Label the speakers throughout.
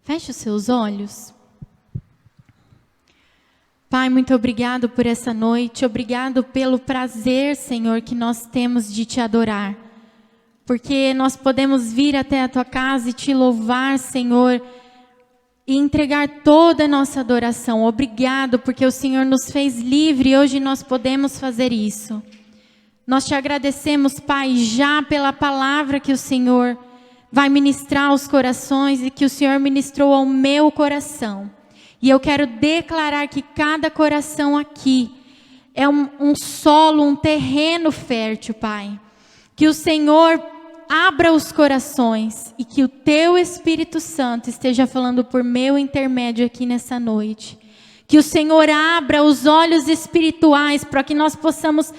Speaker 1: Feche os seus olhos. Pai, muito obrigado por essa noite. Obrigado pelo prazer, Senhor, que nós temos de te adorar. Porque nós podemos vir até a tua casa e te louvar, Senhor, e entregar toda a nossa adoração. Obrigado, porque o Senhor nos fez livre e hoje nós podemos fazer isso. Nós te agradecemos, Pai, já pela palavra que o Senhor vai ministrar aos corações e que o Senhor ministrou ao meu coração. E eu quero declarar que cada coração aqui é um solo, um terreno fértil, Pai. Que o Senhor abra os corações e que o teu Espírito Santo esteja falando por meu intermédio aqui nessa noite. Que o Senhor abra os olhos espirituais para que nós possamos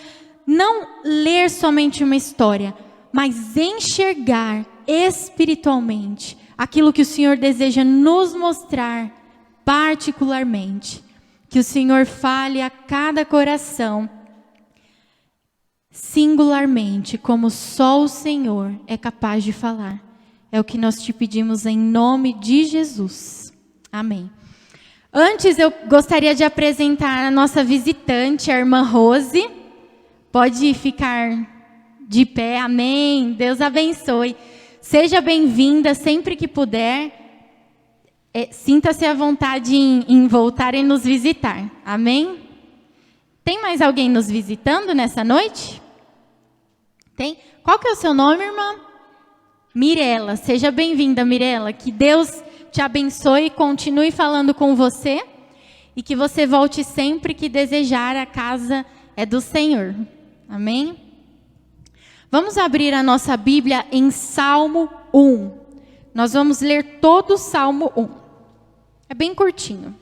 Speaker 1: não ler somente uma história, mas enxergar espiritualmente aquilo que o Senhor deseja nos mostrar particularmente. Que o Senhor fale a cada coração singularmente, como só o Senhor é capaz de falar. É o que nós te pedimos em nome de Jesus. Amém. Antes eu gostaria de apresentar a nossa visitante, a irmã Rose. Pode ficar de pé, amém. Deus abençoe. Seja bem-vinda sempre que puder. Sinta-se à vontade em voltar e nos visitar, amém? Tem mais alguém nos visitando nessa noite? Tem? Qual que é o seu nome, irmã? Mirela, seja bem-vinda, Mirela. Que Deus te abençoe e continue falando com você. E que você volte sempre que desejar, a casa é do Senhor. Amém? Vamos abrir a nossa Bíblia em Salmo 1. Nós vamos ler todo o Salmo 1. É bem curtinho.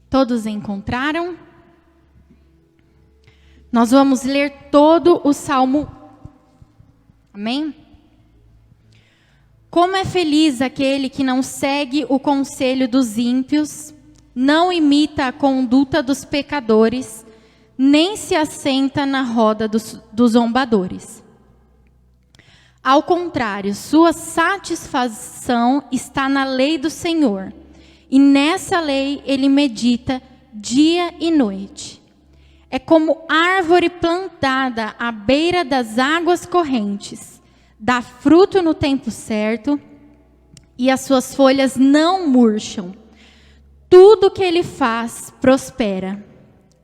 Speaker 1: Todos encontraram? Nós vamos ler todo o Salmo. Amém? Como é feliz aquele que não segue o conselho dos ímpios, não imita a conduta dos pecadores, nem se assenta na roda dos zombadores. Ao contrário, sua satisfação está na lei do Senhor, e nessa lei ele medita dia e noite. É como árvore plantada à beira das águas correntes, dá fruto no tempo certo, e as suas folhas não murcham. Tudo que ele faz prospera.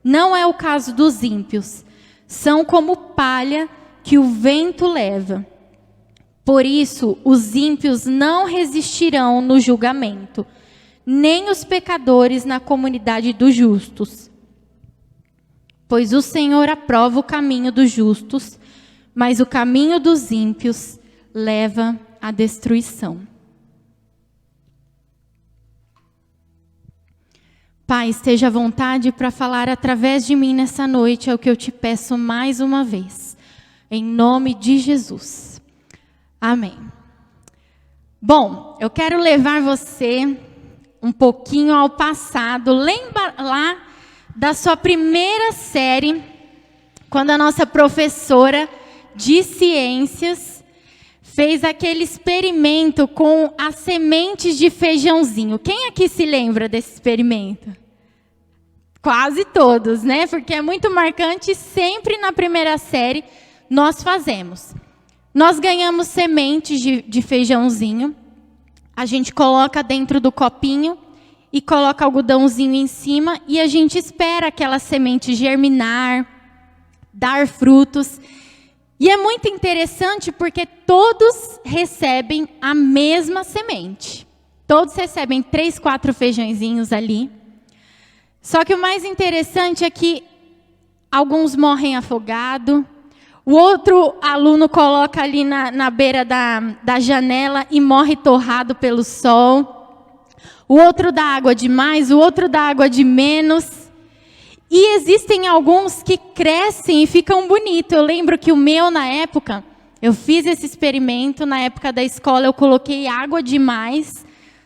Speaker 1: Não é o caso dos ímpios, são como palha que o vento leva. Por isso, os ímpios não resistirão no julgamento, nem os pecadores na comunidade dos justos. Pois o Senhor aprova o caminho dos justos, mas o caminho dos ímpios leva à destruição. Pai, esteja à vontade para falar através de mim nessa noite, é o que eu te peço mais uma vez. Em nome de Jesus. Amém. Bom, eu quero levar você um pouquinho ao passado. Lembra lá da sua primeira série, quando a nossa professora de ciências fez aquele experimento com as sementes de feijãozinho. Quem aqui se lembra desse experimento? Quase todos, né? Porque é muito marcante, sempre na primeira série nós fazemos. Nós ganhamos sementes de feijãozinho, a gente coloca dentro do copinho e coloca algodãozinho em cima e a gente espera aquela semente germinar, dar frutos. E é muito interessante porque todos recebem a mesma semente. Todos recebem 3, 4 feijõezinhos ali. Só que o mais interessante é que alguns morrem afogados, o outro aluno coloca ali na beira da janela e morre torrado pelo sol. O outro dá água de mais, o outro dá água de menos. E existem alguns que crescem e ficam bonitos. Eu lembro que o meu, na época, eu fiz esse experimento, na época da escola eu coloquei água demais,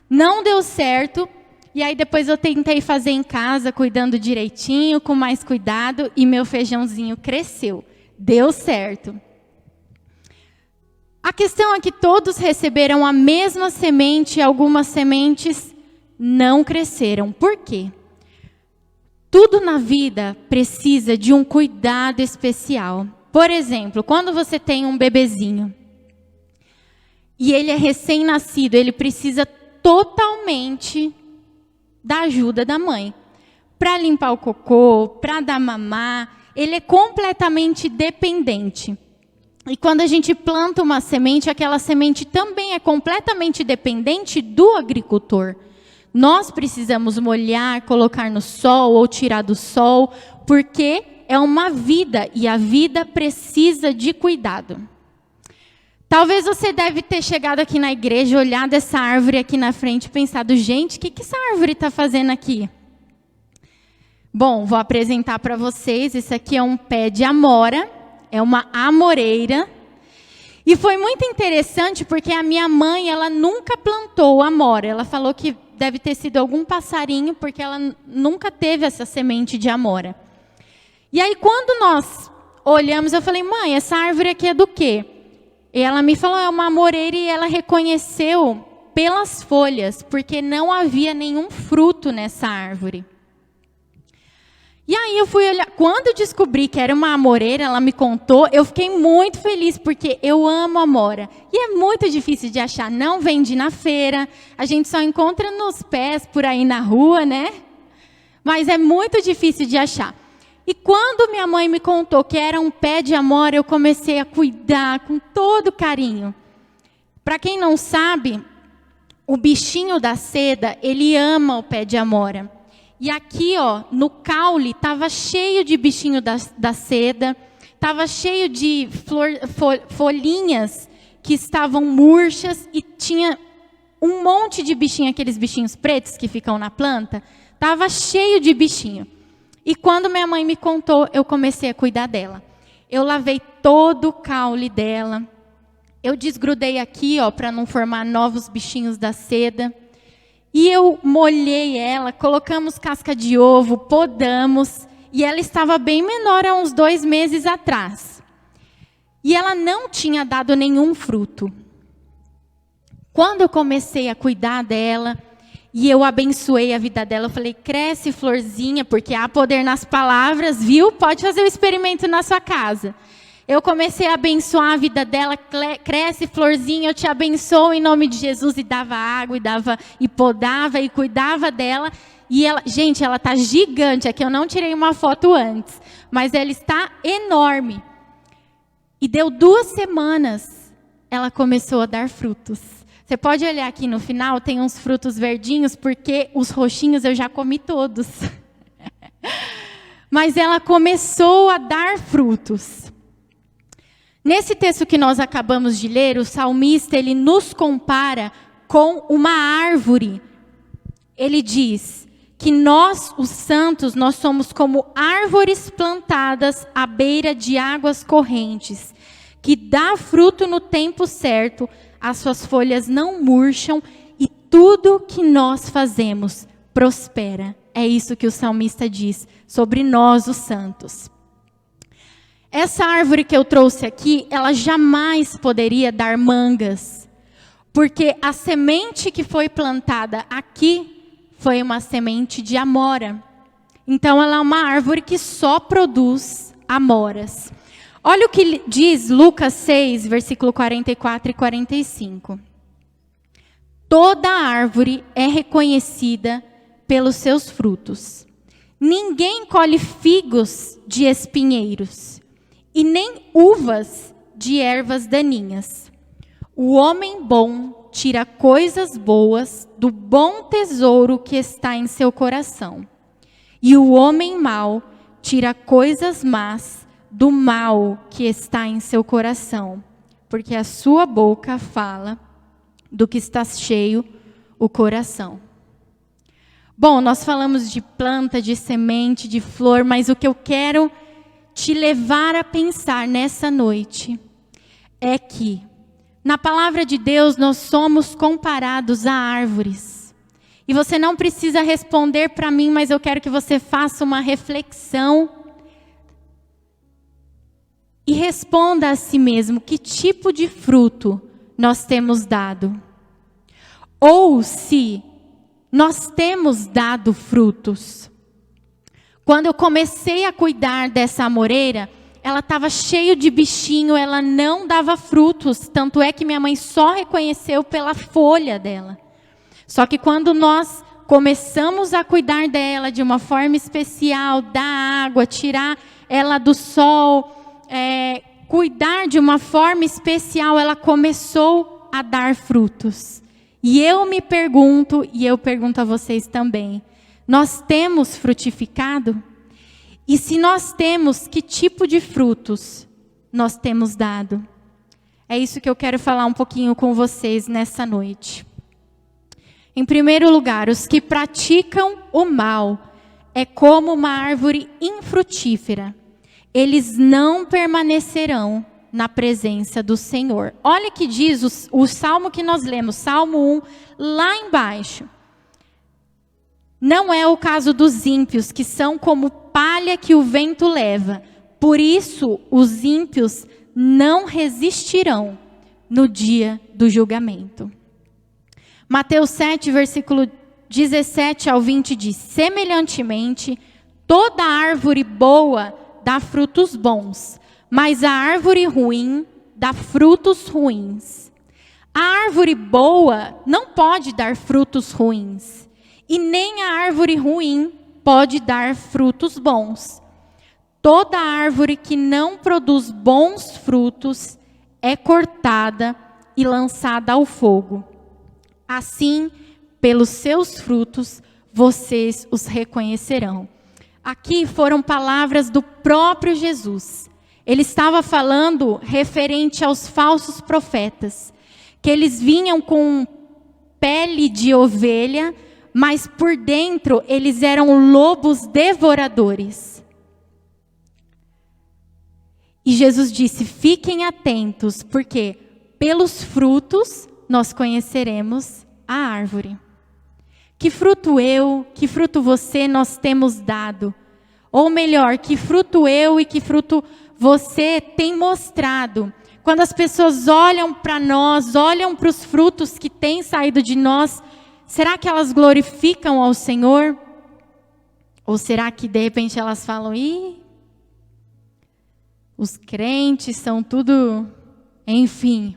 Speaker 1: não deu certo. E aí depois eu tentei fazer em casa, cuidando direitinho, com mais cuidado, e meu feijãozinho cresceu. Deu certo. A questão é que todos receberam a mesma semente e algumas sementes não cresceram. Por quê? Tudo na vida precisa de um cuidado especial. Por exemplo, quando você tem um bebezinho e ele é recém-nascido, ele precisa totalmente da ajuda da mãe. Para limpar o cocô, para dar mamar, ele é completamente dependente. E quando a gente planta uma semente, aquela semente também é completamente dependente do agricultor. Nós precisamos molhar, colocar no sol ou tirar do sol, porque é uma vida e a vida precisa de cuidado. Talvez você deve ter chegado aqui na igreja, olhado essa árvore aqui na frente e pensado, gente, o que essa árvore está fazendo aqui? Bom, vou apresentar para vocês, esse aqui é um pé de amora, é uma amoreira. E foi muito interessante porque a minha mãe, ela nunca plantou amora. Ela falou que deve ter sido algum passarinho, porque ela nunca teve essa semente de amora. E aí, quando nós olhamos, eu falei, mãe, essa árvore aqui é do quê? E ela me falou, é uma amoreira, e ela reconheceu pelas folhas, porque não havia nenhum fruto nessa árvore. E aí eu fui olhar, quando eu descobri que era uma amoreira, ela me contou, eu fiquei muito feliz, porque eu amo amora. E é muito difícil de achar, não vende na feira, a gente só encontra nos pés por aí na rua, né? Mas é muito difícil de achar. E quando minha mãe me contou que era um pé de amora, eu comecei a cuidar com todo carinho. Para quem não sabe, o bichinho da seda, ele ama o pé de amora. E aqui, ó, no caule, estava cheio de bichinho da seda, estava cheio de folhinhas que estavam murchas e tinha um monte de bichinho, aqueles bichinhos pretos que ficam na planta, estava cheio de bichinho. E quando minha mãe me contou, eu comecei a cuidar dela. Eu lavei todo o caule dela, eu desgrudei aqui, ó, para não formar novos bichinhos da seda. E eu molhei ela, colocamos casca de ovo, podamos, e ela estava bem menor há uns 2 meses atrás. E ela não tinha dado nenhum fruto. Quando eu comecei a cuidar dela, e eu abençoei a vida dela, eu falei, cresce florzinha, porque há poder nas palavras, viu? Pode fazer o experimento na sua casa. Eu comecei a abençoar a vida dela, cresce florzinha, eu te abençoo em nome de Jesus, e dava água, e podava, e cuidava dela. E ela, gente, ela está gigante, aqui eu não tirei uma foto antes, mas ela está enorme. E deu 2 semanas, ela começou a dar frutos. Você pode olhar aqui no final, tem uns frutos verdinhos, porque os roxinhos eu já comi todos. Mas ela começou a dar frutos. Nesse texto que nós acabamos de ler, o salmista, ele nos compara com uma árvore. Ele diz que nós, os santos, nós somos como árvores plantadas à beira de águas correntes, que dá fruto no tempo certo, as suas folhas não murcham e tudo que nós fazemos prospera. É isso que o salmista diz sobre nós, os santos. Essa árvore que eu trouxe aqui, ela jamais poderia dar mangas, porque a semente que foi plantada aqui foi uma semente de amora. Então, ela é uma árvore que só produz amoras. Olha o que diz Lucas 6, versículo 44 e 45. Toda árvore é reconhecida pelos seus frutos. Ninguém colhe figos de espinheiros, e nem uvas de ervas daninhas. O homem bom tira coisas boas do bom tesouro que está em seu coração. E o homem mau tira coisas más do mal que está em seu coração. Porque a sua boca fala do que está cheio o coração. Bom, nós falamos de planta, de semente, de flor, mas o que eu quero te levar a pensar nessa noite é que, na palavra de Deus, nós somos comparados a árvores. E você não precisa responder para mim, mas eu quero que você faça uma reflexão e responda a si mesmo: que tipo de fruto nós temos dado? Ou se nós temos dado frutos. Quando eu comecei a cuidar dessa amoreira, ela estava cheia de bichinho, ela não dava frutos. Tanto é que minha mãe só reconheceu pela folha dela. Só que quando nós começamos a cuidar dela de uma forma especial, dar água, tirar ela do sol, cuidar de uma forma especial, ela começou a dar frutos. E eu me pergunto, e eu pergunto a vocês também, nós temos frutificado? E se nós temos, que tipo de frutos nós temos dado? É isso que eu quero falar um pouquinho com vocês nessa noite. Em primeiro lugar, os que praticam o mal é como uma árvore infrutífera. Eles não permanecerão na presença do Senhor. Olha que diz o salmo que nós lemos, Salmo 1, lá embaixo. Não é o caso dos ímpios, que são como palha que o vento leva. Por isso, os ímpios não resistirão no dia do julgamento. Mateus 7, versículo 17 ao 20 diz: semelhantemente, toda árvore boa dá frutos bons, mas a árvore ruim dá frutos ruins. A árvore boa não pode dar frutos ruins, e nem a árvore ruim pode dar frutos bons. Toda árvore que não produz bons frutos é cortada e lançada ao fogo. Assim, pelos seus frutos, vocês os reconhecerão. Aqui foram palavras do próprio Jesus. Ele estava falando referente aos falsos profetas, que eles vinham com pele de ovelha, mas por dentro eles eram lobos devoradores. E Jesus disse: fiquem atentos, porque pelos frutos nós conheceremos a árvore. Que fruto eu, que fruto você nós temos dado? Ou melhor, que fruto eu e que fruto você tem mostrado? Quando as pessoas olham para nós, olham para os frutos que têm saído de nós, será que elas glorificam ao Senhor? Ou será que de repente elas falam: ih, os crentes são tudo, enfim.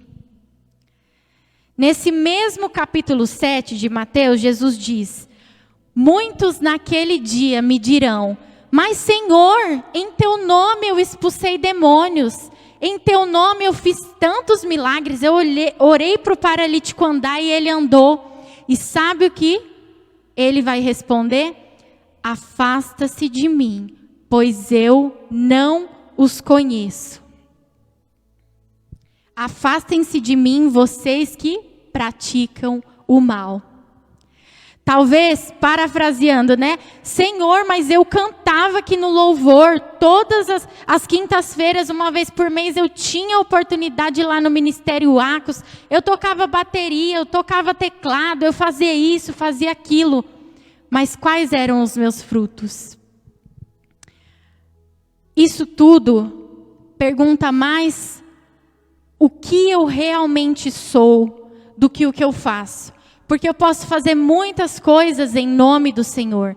Speaker 1: Nesse mesmo capítulo 7 de Mateus, Jesus diz: muitos naquele dia me dirão: mas Senhor, em teu nome eu expulsei demônios, em teu nome eu fiz tantos milagres, eu orei para o paralítico andar e ele andou. E sabe o que ele vai responder? Afasta-se de mim, pois eu não os conheço. Afastem-se de mim, vocês que praticam o mal. Talvez, parafraseando, né? Senhor, mas eu cantava aqui no louvor, todas as quintas-feiras, uma vez por mês, eu tinha a oportunidade de ir lá no Ministério Acos, eu tocava bateria, eu tocava teclado, eu fazia isso, fazia aquilo. Mas quais eram os meus frutos? Isso tudo pergunta mais o que eu realmente sou do que o que eu faço. Porque eu posso fazer muitas coisas em nome do Senhor.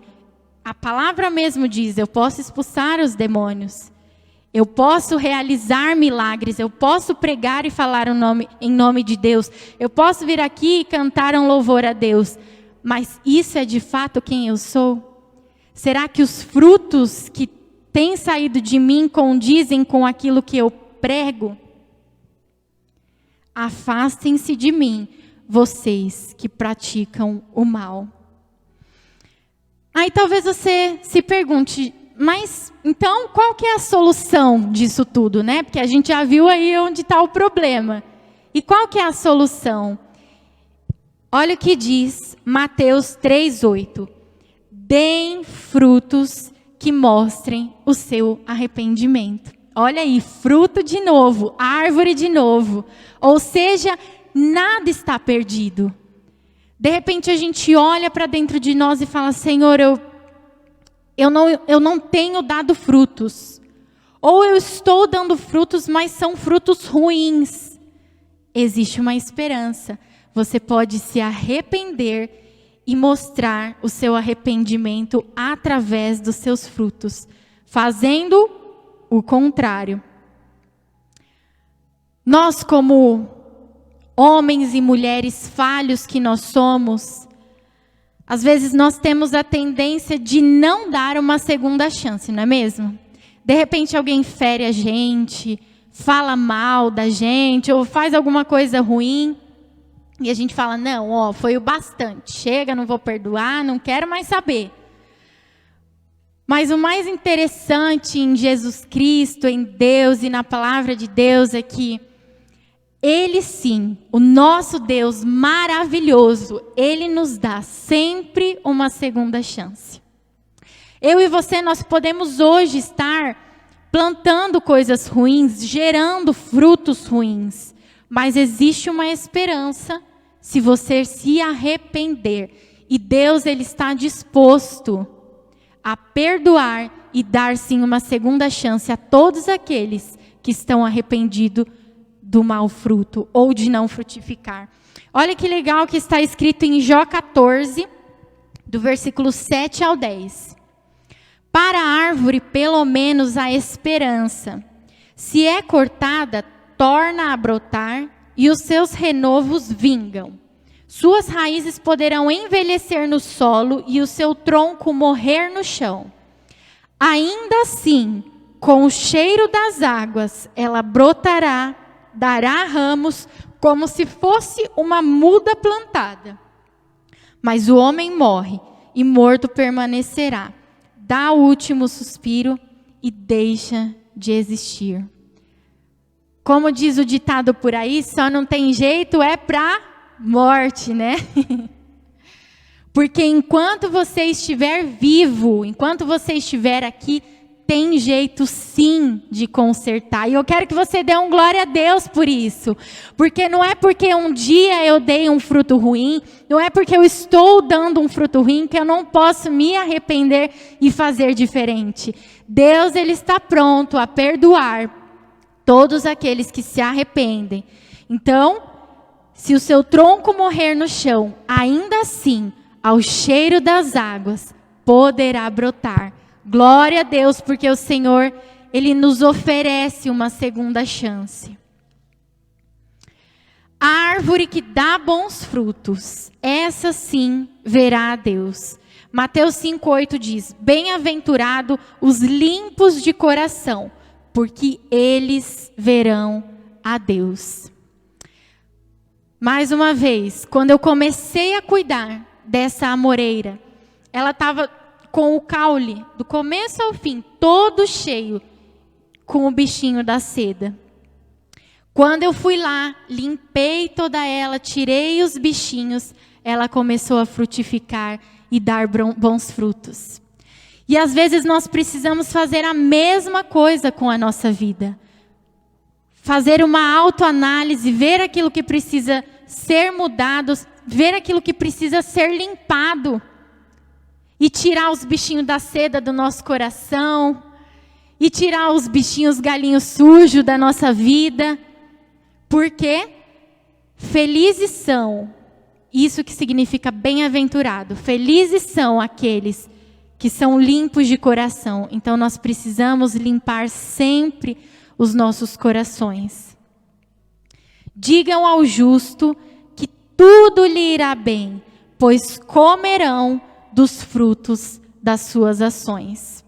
Speaker 1: A palavra mesmo diz: eu posso expulsar os demônios. Eu posso realizar milagres. Eu posso pregar e falar em nome de Deus. Eu posso vir aqui e cantar um louvor a Deus. Mas isso é de fato quem eu sou? Será que os frutos que têm saído de mim condizem com aquilo que eu prego? Afastem-se de mim, vocês que praticam o mal. Aí talvez você se pergunte: mas então qual que é a solução disso tudo, né? Porque a gente já viu aí onde está o problema. E qual que é a solução? Olha o que diz Mateus 3:8. deem frutos que mostrem o seu arrependimento. Olha aí, fruto de novo, árvore de novo. Ou seja, nada está perdido. De repente a gente olha para dentro de nós e fala: Senhor, eu não tenho dado frutos. Ou eu estou dando frutos, mas são frutos ruins. Existe uma esperança. Você pode se arrepender e mostrar o seu arrependimento através dos seus frutos, fazendo o contrário. Nós, como homens e mulheres falhos que nós somos, às vezes nós temos a tendência de não dar uma segunda chance, não é mesmo? De repente alguém fere a gente, fala mal da gente, ou faz alguma coisa ruim, e a gente fala: não, foi o bastante, chega, não vou perdoar, não quero mais saber. Mas o mais interessante em Jesus Cristo, em Deus e na palavra de Deus é que Ele sim, o nosso Deus maravilhoso, Ele nos dá sempre uma segunda chance. Eu e você, nós podemos hoje estar plantando coisas ruins, gerando frutos ruins, mas existe uma esperança se você se arrepender. E Deus, Ele está disposto a perdoar e dar sim uma segunda chance a todos aqueles que estão arrependidos do mau fruto ou de não frutificar. Olha que legal que está escrito em Jó 14, do versículo 7 ao 10. Para a árvore, pelo menos, há esperança. Se é cortada, torna a brotar e os seus renovos vingam. Suas raízes poderão envelhecer no solo e o seu tronco morrer no chão. Ainda assim, com o cheiro das águas, ela brotará, dará ramos, como se fosse uma muda plantada. Mas o homem morre e morto permanecerá. Dá o último suspiro e deixa de existir. Como diz o ditado por aí, só não tem jeito é para morte, né? Porque enquanto você estiver vivo, enquanto você estiver aqui, tem jeito sim de consertar. E eu quero que você dê um glória a Deus por isso. Porque não é porque um dia eu dei um fruto ruim, não é porque eu estou dando um fruto ruim que eu não posso me arrepender e fazer diferente. Deus, Ele está pronto a perdoar todos aqueles que se arrependem. Então, se o seu tronco morrer no chão, ainda assim, ao cheiro das águas, poderá brotar. Glória a Deus, porque o Senhor, Ele nos oferece uma segunda chance. A árvore que dá bons frutos, essa sim verá a Deus. Mateus 5,8 diz: bem-aventurado os limpos de coração, porque eles verão a Deus. Mais uma vez, quando eu comecei a cuidar dessa amoreira, ela estava com o caule, do começo ao fim, todo cheio, com o bichinho da seda. Quando eu fui lá, limpei toda ela, tirei os bichinhos, ela começou a frutificar e dar bons frutos. E às vezes nós precisamos fazer a mesma coisa com a nossa vida. Fazer uma autoanálise, ver aquilo que precisa ser mudado, ver aquilo que precisa ser limpado. E tirar os bichinhos da seda do nosso coração. E tirar os bichinhos galinhos sujos da nossa vida. Porque felizes são, isso que significa bem-aventurado. Felizes são aqueles que são limpos de coração. Então nós precisamos limpar sempre os nossos corações. Digam ao justo que tudo lhe irá bem, pois comerão dos frutos das suas ações.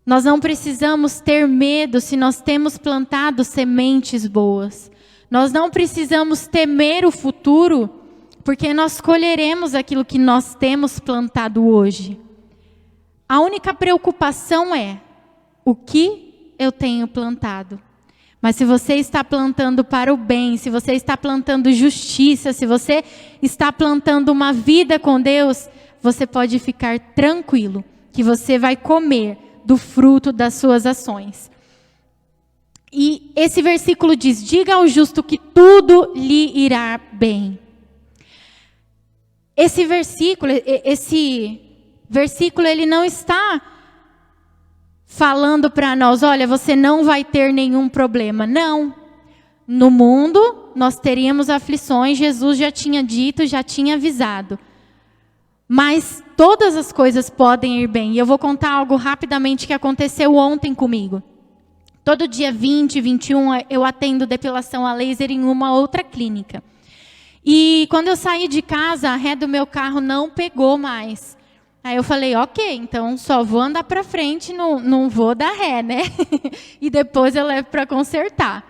Speaker 1: Nós não precisamos ter medo se nós temos plantado sementes boas. Nós não precisamos temer o futuro, porque nós colheremos aquilo que nós temos plantado hoje. A única preocupação é o que eu tenho plantado. Mas se você está plantando para o bem, se você está plantando justiça, se você está plantando uma vida com Deus, você pode ficar tranquilo que você vai comer do fruto das suas ações. E esse versículo diz: diga ao justo que tudo lhe irá bem. Esse versículo ele não está falando para nós, olha, você não vai ter nenhum problema. Não. No mundo nós teríamos aflições, Jesus já tinha dito, já tinha avisado. Mas todas as coisas podem ir bem. E eu vou contar algo rapidamente que aconteceu ontem comigo. Todo dia 20, 21, eu atendo depilação a laser em uma outra clínica. E quando eu saí de casa, a ré do meu carro não pegou mais. Aí eu falei, ok, então só vou andar para frente, não vou dar ré, né? E depois eu levo para consertar.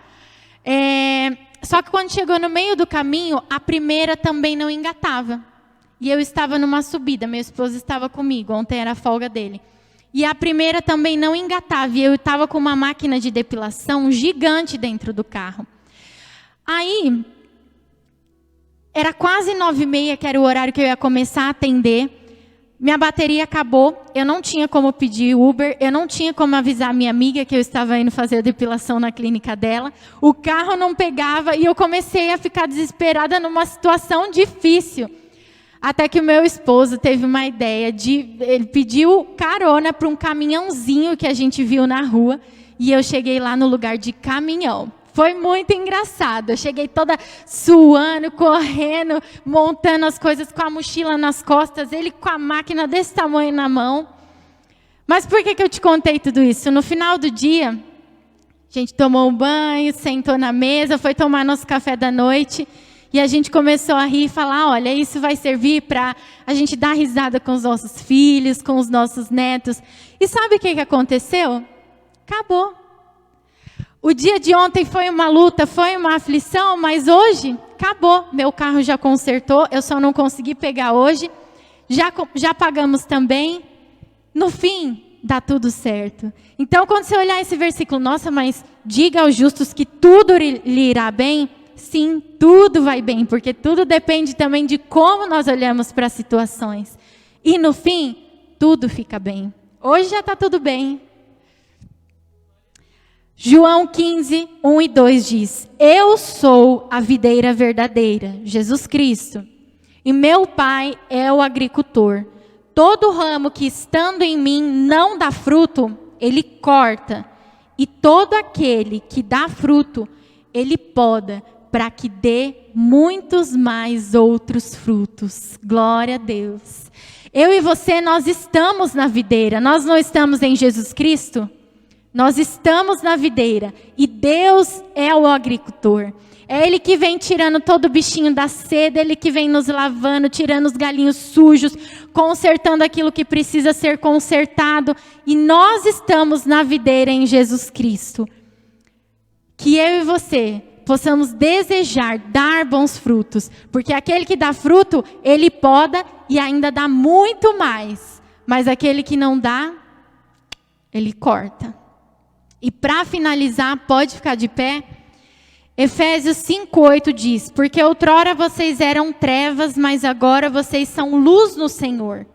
Speaker 1: Só que quando chegou no meio do caminho, a primeira também não engatava. E eu estava numa subida, meu esposo estava comigo, ontem era a folga dele. E a primeira também não engatava, e eu estava com uma máquina de depilação gigante dentro do carro. Aí, era quase 9h30, que era o horário que eu ia começar a atender. Minha bateria acabou, eu não tinha como pedir Uber, eu não tinha como avisar minha amiga que eu estava indo fazer a depilação na clínica dela. O carro não pegava e eu comecei a ficar desesperada numa situação difícil. Até que o meu esposo teve uma ideia ele pediu carona para um caminhãozinho que a gente viu na rua e eu cheguei lá no lugar de caminhão. Foi muito engraçado. Eu cheguei toda suando, correndo, montando as coisas com a mochila nas costas, ele com a máquina desse tamanho na mão. Mas por que eu te contei tudo isso? No final do dia, a gente tomou um banho, sentou na mesa, foi tomar nosso café da noite. E a gente começou a rir e falar, olha, isso vai servir para a gente dar risada com os nossos filhos, com os nossos netos. E sabe o que aconteceu? Acabou. O dia de ontem foi uma luta, foi uma aflição, mas hoje acabou. Meu carro já consertou, eu só não consegui pegar hoje. Já pagamos também. No fim, dá tudo certo. Então, quando você olhar esse versículo, nossa, mas diga aos justos que tudo lhe irá bem. Sim, tudo vai bem, porque tudo depende também de como nós olhamos para as situações. E no fim, tudo fica bem. Hoje já está tudo bem. João 15, 1 e 2 diz: eu sou a videira verdadeira, Jesus Cristo, e meu Pai é o agricultor. Todo ramo que estando em mim não dá fruto, Ele corta. E todo aquele que dá fruto, Ele poda, para que dê muitos mais outros frutos. Glória a Deus. Eu e você, nós estamos na videira. Nós não estamos em Jesus Cristo? Nós estamos na videira. E Deus é o agricultor. É Ele que vem tirando todo o bichinho da seda. Ele que vem nos lavando, tirando os galinhos sujos, consertando aquilo que precisa ser consertado. E nós estamos na videira em Jesus Cristo. Que eu e você possamos desejar dar bons frutos, porque aquele que dá fruto, ele poda e ainda dá muito mais, mas aquele que não dá, ele corta. E para finalizar, pode ficar de pé, Efésios 5:8 diz, porque outrora vocês eram trevas, mas agora vocês são luz no Senhor.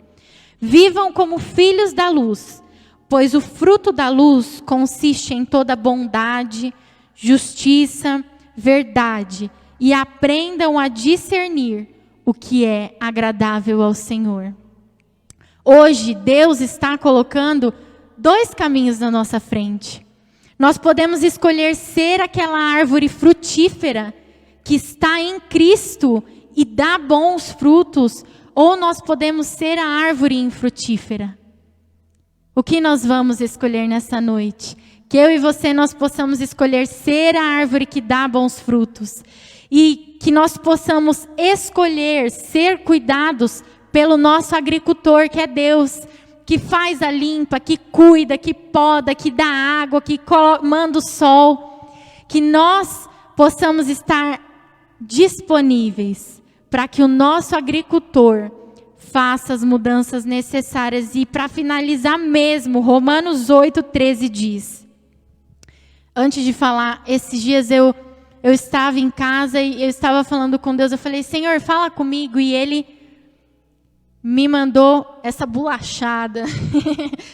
Speaker 1: Vivam como filhos da luz, pois o fruto da luz consiste em toda bondade, justiça, verdade, e aprendam a discernir o que é agradável ao Senhor. Hoje, Deus está colocando 2 caminhos na nossa frente. Nós podemos escolher ser aquela árvore frutífera que está em Cristo e dá bons frutos, ou nós podemos ser a árvore infrutífera. O que nós vamos escolher nessa noite? Que eu e você, nós possamos escolher ser a árvore que dá bons frutos. E que nós possamos escolher ser cuidados pelo nosso agricultor, que é Deus. Que faz a limpa, que cuida, que poda, que dá água, que manda o sol. Que nós possamos estar disponíveis para que o nosso agricultor faça as mudanças necessárias. E para finalizar mesmo, Romanos 8:13 diz: Antes de falar, esses dias eu estava em casa e eu estava falando com Deus. Eu falei, Senhor, fala comigo. E Ele me mandou essa bolachada.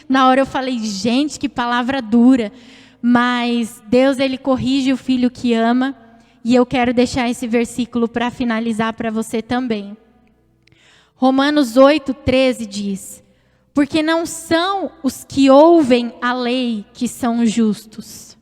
Speaker 1: Na hora eu falei, gente, que palavra dura. Mas Deus, Ele corrige o filho que ama. E eu quero deixar esse versículo para finalizar para você também. Romanos 8:13 diz: porque não são os que ouvem a lei que são justos,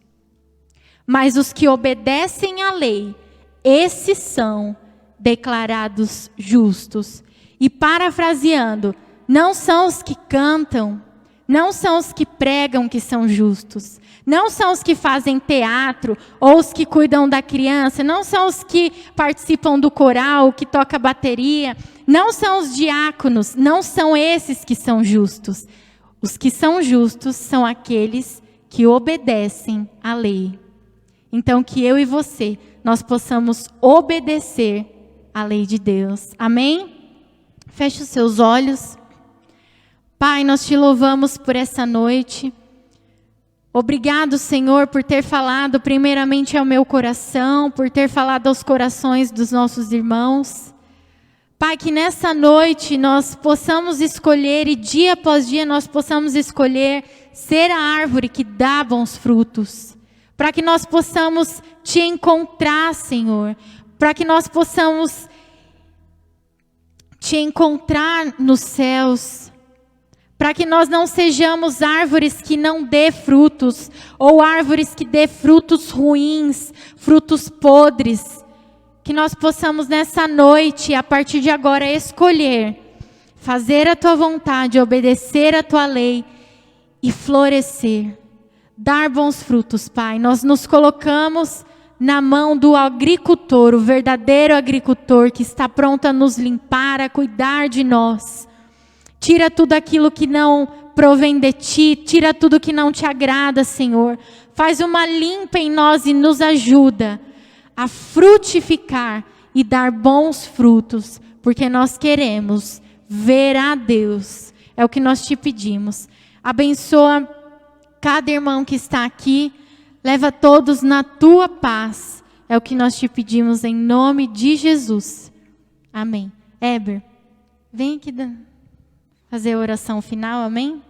Speaker 1: mas os que obedecem à lei, esses são declarados justos. E parafraseando, não são os que cantam, não são os que pregam que são justos, não são os que fazem teatro, ou os que cuidam da criança, não são os que participam do coral, que toca bateria, não são os diáconos, não são esses que são justos. Os que são justos são aqueles que obedecem à lei. Então, que eu e você, nós possamos obedecer à lei de Deus. Amém? Feche os seus olhos. Pai, nós te louvamos por essa noite. Obrigado, Senhor, por ter falado primeiramente ao meu coração, por ter falado aos corações dos nossos irmãos. Pai, que nessa noite nós possamos escolher, e dia após dia nós possamos escolher ser a árvore que dá bons frutos. Para que nós possamos te encontrar, Senhor. Para que nós possamos te encontrar nos céus. Para que nós não sejamos árvores que não dê frutos, ou árvores que dê frutos ruins, frutos podres. Que nós possamos nessa noite, a partir de agora, escolher fazer a tua vontade, obedecer a tua lei e florescer, dar bons frutos, Pai. Nós nos colocamos na mão do agricultor, o verdadeiro agricultor que está pronto a nos limpar, a cuidar de nós. Tira tudo aquilo que não provém de ti, tira tudo que não te agrada, Senhor. Faz uma limpa em nós e nos ajuda a frutificar e dar bons frutos, porque nós queremos ver a Deus. É o que nós te pedimos. Abençoa cada irmão que está aqui, leva todos na tua paz. É o que nós te pedimos em nome de Jesus. Amém. Éber, vem aqui fazer a oração final, amém?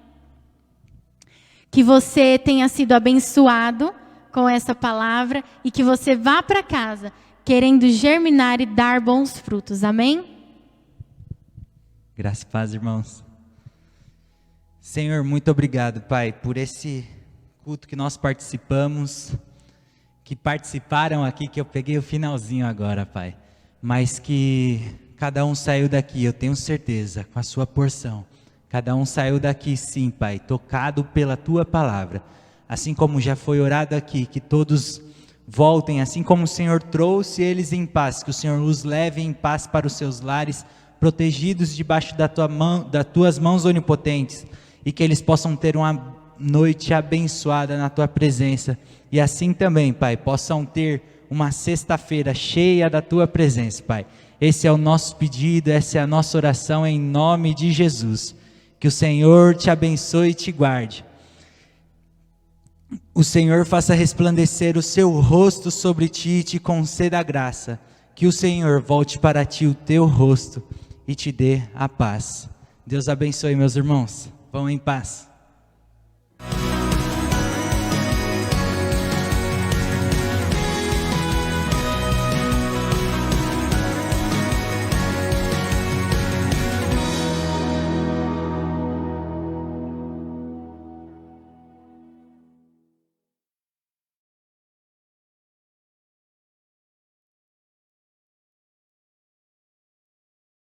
Speaker 1: Que você tenha sido abençoado com essa palavra e que você vá para casa querendo germinar e dar bons frutos, amém?
Speaker 2: Graça e paz, irmãos. Senhor, muito obrigado, Pai, por esse culto que nós participamos, que participaram aqui, que eu peguei o finalzinho agora, Pai, mas que cada um saiu daqui, eu tenho certeza, com a sua porção. Cada um saiu daqui, sim, Pai, tocado pela tua palavra. Assim como já foi orado aqui, que todos voltem, assim como o Senhor trouxe eles em paz, que o Senhor os leve em paz para os seus lares, protegidos debaixo da tua mão, das tuas mãos onipotentes, e que eles possam ter uma noite abençoada na tua presença. E assim também, Pai, possam ter uma sexta-feira cheia da tua presença, Pai. Esse é o nosso pedido, essa é a nossa oração em nome de Jesus. Que o Senhor te abençoe e te guarde. O Senhor faça resplandecer o seu rosto sobre ti e te conceda a graça. Que o Senhor volte para ti o teu rosto e te dê a paz. Deus abençoe, meus irmãos. Vão em paz.